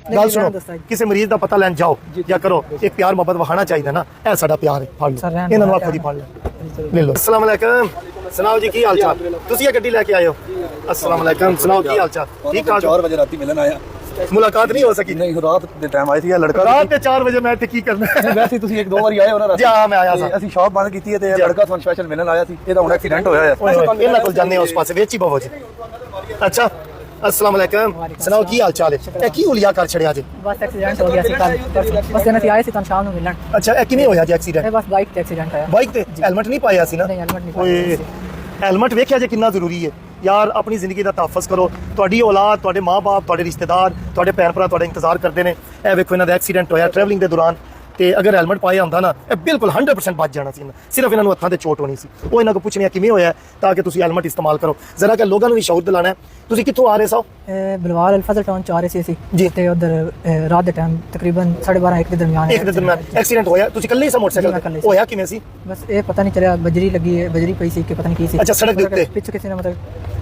ਗੱਲ ਸੁਣੋ, ਕਿਸੇ ਮਰੀਜ਼ ਦਾ ਪਤਾ ਲੈਣ ਜਾਓ ਜਾਂ ਕਰੋ, ਇੱਕ ਪਿਆਰ ਮੁਹੱਬਤ ਵਿਖਾਣਾ ਚਾਹੀਦਾ ਨਾ। ਇਹ ਸਾਡਾ ਪਿਆਰ ਹੈ। ਫੜ ਲਓ ਇਹਨਾਂ ਨੂੰ, ਆਖੋ ਦੀ ਫੜ ਲੈ ਲਓ। अस्सलाम वालेकुम, सुनाओ जी की हाल चाल? तुसी ये गड्डी लेके आए हो? अस्सलाम वालेकुम, सुनाओ की हाल चाल? ठीक ठाक? 4 ਵਜੇ ਰਾਤੀ ਮਿਲਣ ਆਇਆ। मुलाकात नहीं हो सकी? ਨਹੀਂ, ਰਾਤ ਦੇ ਟਾਈਮ ਆਈ ਸੀ ਲੜਕਾ। ਰਾਤ ਦੇ 4 ਵਜੇ ਮੈਂ ਤੇ ਕੀ ਕਰਨਾ? ਵੈਸੇ ਤੁਸੀਂ ਇੱਕ ਦੋ ਵਾਰੀ ਆਏ ਹੋ ਨਾ ਰਾਤੀ? ਜੀ ਹਾਂ, ਮੈਂ ਆਇਆ ਸੀ। ਅਸੀਂ ਸ਼ਾਪ ਬੰਦ ਕੀਤੀ ਹੈ ਤੇ ਲੜਕਾ ਤੁਹਾਨੂੰ ਸਪੈਸ਼ਲ ਮਿਲਣ ਆਇਆ ਸੀ। ਇਹਦਾ ਹੁਣ ਐਕਸੀਡੈਂਟ ਹੋਇਆ ਹੈ। ਇਹਨਾਂ ਕੋਲ ਜਾਂਦੇ ਉਸ ਪਾਸੇ ਵੇਚੀ ਬਵੋ ਜੀ। अच्छा, अस्सलाम वालेकुम, सुनाओ की हाल चाल है? ਕੀ ਹੁਲੀਆ ਕਰ ਛੜਿਆ ਜੀ? बस एक्सीडेंट हो गया सी कल बस जने आए सी तन शाम ਨੂੰ ਮਿਲਣ। ਅੱਛਾ, ਇਹ ਕਿਵੇਂ ਹੋਇਆ ਜੀ ਐਕਸੀਡੈਂਟ? ਇਹ ਬਸ ਬਾਈਕ ਤੇ ਐਕਸੀਡੈਂਟ ਹੋਇਆ। ਬਾਈਕ ਤੇ ਹੈਲਮਟ ਨਹੀਂ ਪਾਇਆ ਸੀ ਨਾ? ਨਹੀਂ, ਹੈਲਮਟ ਨਹੀਂ ਓਏ, ਪਾਇਆ ਸੀ। ਹੈਲਮਟ ਵੇਖਿਆ ਜੇ ਕਿੰਨਾ ਜ਼ਰੂਰੀ ਹੈ ਯਾਰ। ਆਪਣੀ ਜ਼ਿੰਦਗੀ ਦਾ ਤਹਫੁਜ਼ ਕਰੋ। ਤੁਹਾਡੀ ਔਲਾਦ, ਤੁਹਾਡੇ ਮਾਂ-ਬਾਪ, ਤੁਹਾਡੇ ਰਿਸ਼ਤੇਦਾਰ, ਤੁਹਾਡੇ ਭੈਣ ਭਰਾ ਤੁਹਾਡਾ ਇੰਤਜ਼ਾਰ ਕਰਦੇ ਨੇ। ਇਹ ਵੇਖੋ ਇਹਨਾਂ ਦਾ ਐਕਸੀਡੈਂਟ ਹੋਇਆ ਟਰੈਵਲਿੰਗ ਦੇ ਦੌਰਾਨ, ਤੇ ਅਗਰ ਹੈਲਮਟ ਪਾਇਆ ਹੁੰਦਾ ਨਾ ਇਹ ਬਿਲਕੁਲ 100% ਬਚ ਜਾਣਾ ਸੀ। ਸਿਰਫ ਇਹਨਾਂ ਨੂੰ ਹੱਥਾਂ ਤੇ ਚੋਟ ਹੋਣੀ ਸੀ। ਉਹ ਇਹਨਾਂ ਕੋਲ ਪੁੱਛਣਿਆ ਕਿਵੇਂ ਹੋਇਆ ਤਾਂ ਕਿ ਤੁਸੀਂ ਹੈਲਮਟ ਇਸਤੇਮਾਲ ਕਰੋ ਜ਼ਰਾ, ਕਿ ਲੋਕਾਂ ਨੂੰ ਵੀ ਸ਼ੌਰ ਦਿਲਾਣਾ। ਤੁਸੀਂ ਕਿੱਥੋਂ ਆ ਰਹੇ ਸੋ? ਬਲਵਾਲ ਅਲਫਜ਼ਲ ਟਾਊਨ ਚ ਆ ਰਹੇ ਸੀ ਅਸੀਂ ਜੀ। ਤੇ ਉਧਰ ਰਾਤ ਦੇ ਟਾਈਮ ਤਕਰੀਬਨ 12:30 1 ਦੇ ਦਰਮਿਆਨ ਇੱਕ ਦੇ ਦਰਮਿਆਨ ਐਕਸੀਡੈਂਟ ਹੋਇਆ। ਤੁਸੀਂ ਇਕੱਲੇ ਹੀ ਸੀ ਮੋਟਰਸਾਈਕਲ? ਹੋਇਆ ਕਿਵੇਂ ਸੀ? ਬਸ ਇਹ ਪਤਾ ਨਹੀਂ ਚੱਲਿਆ, ਬਜਰੀ ਲੱਗੀ ਹੈ, ਬਜਰੀ ਪਈ ਸੀ ਕਿ ਪਤਾ ਨਹੀਂ ਕੀ ਸੀ। ਅੱਛਾ, ਸੜਕ ਦੇ ਉੱਤੇ ਪਿੱਛੇ ਕਿਸੇ ਨੇ ਮਤਲਬ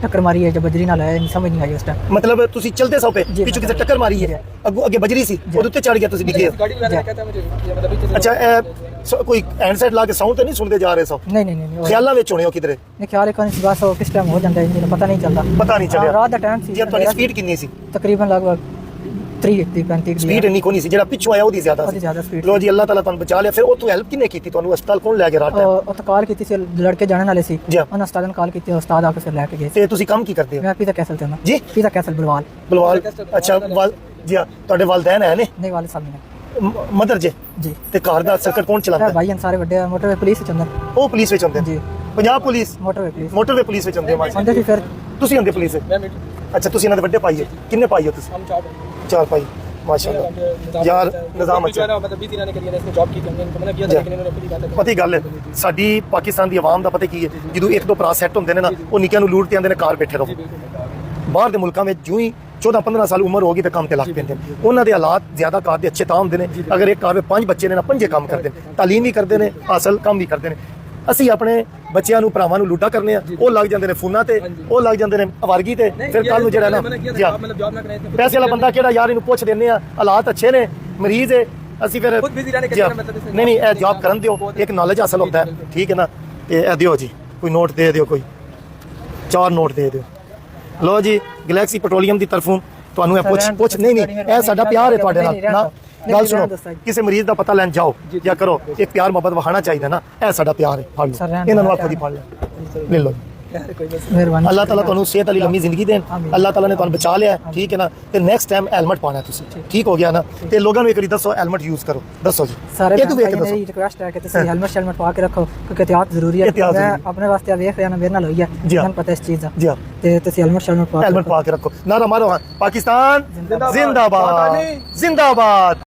ਟੱਕਰ ਮਾਰੀ ਹੈ, ਜਾਂ ਬਜਰੀ ਨਾਲ ਆਇਆ, ਸਮਝ ਨਹੀਂ ਆਈ ਉਸ ਟਾਈਮ। ਮਤਲਬ ਤੁਸੀਂ ਚਲਦੇ ਸੋ ਪੇ, ਪਿੱਛੋਂ ਕਿਸੇ ਟੱਕਰ ਮਾਰੀ ਹੈ, ਅੱਗੇ ਬਜਰੀ ਸੀ, ਉਹਦੇ ਉੱਤੇ ਚੜ ਗਿਆ, ਤੁਸੀਂ ਡਿੱਗੇ ਹੋ। ਅੱਛਾ, ਕੋਈ ਹੈਂਡ ਸਾਈਡ ਲਾ ਕੇ ਸਾਊਂਡ ਤੇ ਨਹੀਂ ਸੁਣਦੇ ਜਾ ਰਹੇ ਸੋ? ਨਹੀਂ ਖਿਆਲਾਂ ਵਿੱਚ ਹੋਣੇ ਹੋ ਕਿਧਰੇ? ਨਹੀਂ, ਖਿਆਲ ਰੱਖੋ ਨਹੀਂ, ਬਸ ਉਹ ਕਿਸ ਟਾਈਮ ਹੋ ਜਾਂਦਾ ਇੰਜਨ ਪਤਾ ਨਹੀਂ ਚੱਲਦਾ। ਪਤਾ ਨਹੀਂ ਚੱਲਿਆ ਰਾਤ ਦਾ ਟਾਈਮ ਸੀ। ਜੀ, ਤੁਹਾਡੀ ਸਪੀਡ ਕਿੰਨੀ ਸੀ? ਤਕਰੀਬਨ ਲਗਭਗ 30 35 ਸਪੀਡ ਇੰਨੀ ਕੋਈ ਨਹੀਂ ਸੀ, ਜਿਹੜਾ ਪਿੱਛੋਂ ਆਇਆ ਉਹਦੀ ਜ਼ਿਆਦਾ ਉਹਦੀ ਜ਼ਿਆਦਾ speed ਲੋ ਜੀ, ਅੱਲਾਹ ਤਾਲਾ ਤੁਹਾਨੂੰ ਬਚਾ ਲਿਆ। ਫਿਰ ਉੱਥੋਂ ਹੈਲਪ ਕਿੰਨੇ ਕੀਤੀ ਤੁਹਾਨੂੰ? ਹਸਪਤਾਲ ਕੌਣ ਲੈ ਗਿਆ ਰਾਤ ਟਾਈਮ? ਉਹ ਤਾਂ ਕਾਲ ਕੀਤੀ ਸੀ, ਲੜਕੇ ਜਾਣ ਵਾਲੇ ਸੀ, ਜੀ। ਉਹਨਾਂ ਉਸਤਾਦ ਨੂੰ ਕਾਲ ਕੀਤੀ, ਉਸਤਾਦ ਆ ਕੇ ਫਿਰ ਲੈ ਕੇ ਗਏ। ਤੇ ਤੁਸੀਂ ਕੰਮ ਕੀ ਕਰਦੇ ਹੋ? ਮੈਂ ਪੀਜ਼ਾ ਕੈਸਲ ਤੇ ਹਾਂ ਜੀ। Pizza Castell ਬਲਵਾਲ। ਬਲਵਾਲ, ਅੱਛਾ ਜੀ। ਤੁਹਾਡੇ ਵਾਲਦੈਨ ਹੈ ਨੇ? ਨਹੀਂ, ਵਾਲੇ ਸਾਹਿਬ ਨੇ ਮਦਰ ਜੀ। ਜੀ। ਤੇ ਘਰ ਦਾ ਸਰਕਟ ਕੌਣ ਚਲਾਉਂਦਾ? ਭਾਈ ਸਾਰੇ ਵੱਡੇ ਮੋਟਰਵੇ ਪੁਲਿਸ ਚ ਅੰਦਰ। ਉਹ ਪੁਲਿਸ ਵਿੱਚ ਹੁੰਦੇ ਨੇ? ਜੀ। Punjab police, motorway police motorway police ਵਿੱਚ ਹੁੰਦੇ ਹੋ? ਅੰਦਰ ਸੀ ਫਿਰ। ਤੁਸੀਂ ਹੁੰਦੇ ਪੁਲਿਸ? ਅੱਛਾ, ਤੁਸੀਂ ਇਹਨਾਂ ਦੇ ਵੱਡੇ ਭਾਈ ਹੋ? ਕਿੰਨੇ ਭਾਈ ਹੋ ਤੁਸੀਂ? 4 ਭਾਈ, ਮਾਸ਼ਾਅੱਲਾ ਯਾਰ। ਨਿਜ਼ਾਮ ਅੱਛਾ। ਪਤੀ ਗੱਲ ਹੈ ਸਾਡੀ ਪਾਕਿਸਤਾਨ ਦੀ ਆਵਾਮ ਦਾ, ਪਤਾ ਕੀ ਹੈ, ਜਦੋਂ ਇੱਕ ਦੋ ਭਰਾ ਸੈੱਟ ਹੁੰਦੇ ਨੇ ਨਾ, ਉਹ ਨਿੱਕਿਆਂ ਨੂੰ ਲੂਟ ਤੇ ਆਉਂਦੇ ਨੇ, ਘਰ ਬੈਠੇ ਰਹੋ। ਬਾਹਰ ਦੇ ਮੁਲਕਾਂ ਵਿੱਚ ਜੂੰ ਹੀ 14-15 ਸਾਲ ਉਮਰ ਹੋ ਗਈ ਤੇ ਕੰਮ ਤੇ ਲੱਗ ਪੈਂਦੇ ਨੇ। ਉਹਨਾਂ ਦੇ ਹਾਲਾਤ ਜ਼ਿਆਦਾ ਘਰ ਦੇ ਅੱਛੇ ਤਾਂ ਹੁੰਦੇ ਨੇ, ਅਗਰ ਇੱਕ ਘਰ ਵਿੱਚ 5 ਬੱਚੇ ਨੇ ਨਾ, 5 ਕੰਮ ਕਰਦੇ ਨੇ, ਤਾਲੀਮ ਵੀ ਕਰਦੇ ਨੇ, ਹਾਸਲ ਕੰਮ ਵੀ ਕਰਦੇ ਨੇ। ਅਸੀਂ ਆਪਣੇ ਬੱਚਿਆਂ ਨੂੰ, ਭਰਾਵਾਂ ਨੂੰ ਲੁੱਟਾ ਕਰਨੇ ਆ, ਉਹ ਲੱਗ ਜਾਂਦੇ ਨੇ ਫੋਨਾਂ ਤੇ, ਉਹ ਲੱਗ ਜਾਂਦੇ ਨੇ ਅਵਾਰਗੀ ਤੇ। ਫਿਰ ਕੱਲ ਨੂੰ ਜਿਹੜਾ ਨਾ ਪੈਸੇ ਵਾਲਾ ਬੰਦਾ ਕਿਹੜਾ ਯਾਰ, ਇਹਨੂੰ ਪੁੱਛ ਦਿੰਦੇ ਆ, ਹਾਲਾਤ ਅੱਛੇ ਨੇ, ਮਰੀਜ਼ ਹੈ, ਅਸੀਂ ਫਿਰ ਨਹੀਂ ਇਹ ਜੌਬ ਕਰਨ ਦਿਓ, ਇੱਕ ਨੌਲੇਜ ਹਾਸਲ ਹੁੰਦਾ ਹੈ, ਠੀਕ ਹੈ ਨਾ। ਤੇ ਇਹ ਦਿਓ ਜੀ, ਕੋਈ ਨੋਟ ਦੇ ਦਿਓ, ਕੋਈ 4 ਨੋਟ ਦੇ ਦਿਓ। ਲੋ ਜੀ, ਗਲੈਕਸੀ ਪੈਟਰੋਲੀਅਮ ਦੀ ਤਰਫੋਂ ਤੁਹਾਨੂੰ ਇਹ ਪੁੱਛ ਨਹੀਂ, ਇਹ ਸਾਡਾ ਪਿਆਰ ਹੈ ਤੁਹਾਡੇ ਨਾਲ ਨਾ। ਗੱਲ ਸੁਣੋ, ਕਿਸੇ ਮਰੀਜ਼ ਦਾ ਪਤਾ ਲੈਣ ਜਾਓ ਜਾਂ ਕਰੋ, ਇੱਕ ਪਿਆਰ ਮੁਹੱਬਤ ਵਿਖਾਣਾ ਚਾਹੀਦਾ ਨਾ। ਇਹ ਸਾਡਾ ਪਿਆਰ ਹੈ। ਫੜ ਲਓ ਇਹਨਾਂ ਨੂੰ, ਆਖੋ ਦੀ ਫੜ ਲੈ ਲਓ। ਅੱਲਾਹ ਤਾਲਾ ਤੁਹਾਨੂੰ ਸਿਹਤ ਵਾਲੀ ਲੰਮੀ ਜ਼ਿੰਦਗੀ ਦੇਣ। ਅੱਲਾਹ ਤਾਲਾ ਨੇ ਤੁਹਾਨੂੰ ਬਚਾ ਲਿਆ, ਠੀਕ ਹੈ ਨਾ। ਤੇ ਨੈਕਸਟ ਟਾਈਮ ਹੈਲਮਟ ਪਾਉਣਾ ਤੁਸੀਂ, ਠੀਕ ਹੋ ਗਿਆ ਨਾ। ਤੇ ਲੋਕਾਂ ਨੂੰ ਇੱਕ ਵਾਰੀ ਦੱਸੋ, ਹੈਲਮਟ ਯੂਜ਼ ਕਰੋ। ਦੱਸੋ ਜੀ ਸਾਰੇ ਇਹ ਤੂੰ ਵੇਖ ਕੇ ਦੱਸੋ। ਮੇਰੀ ਰਿਕੁਐਸਟ ਹੈ ਕਿ ਤੁਸੀਂ ਹੈਲਮਟ ਪਾ ਕੇ ਰੱਖੋ, ਕਿਉਂਕਿ ਇhtiyat ਜ਼ਰੂਰੀ ਹੈ। ਮੈਂ ਆਪਣੇ ਵਾਸਤੇ ਵੇਖ ਰਿਹਾ ਨਾ, ਮੇਰੇ ਨਾਲ ਹੋਈ ਹੈ, ਮੈਨੂੰ ਪਤਾ ਇਸ ਚੀਜ਼ ਦਾ। ਜੀ ਤੇ ਤੁਸੀਂ ਹੈਲਮਟ ਪਾ ਕੇ ਰੱਖੋ। ਨਾਰਾ ਮਾਰੋ, ਪਾਕਿਸਤਾਨ ਜ਼ਿੰਦਾਬਾਦ, ਜ਼ਿੰਦਾਬਾਦ।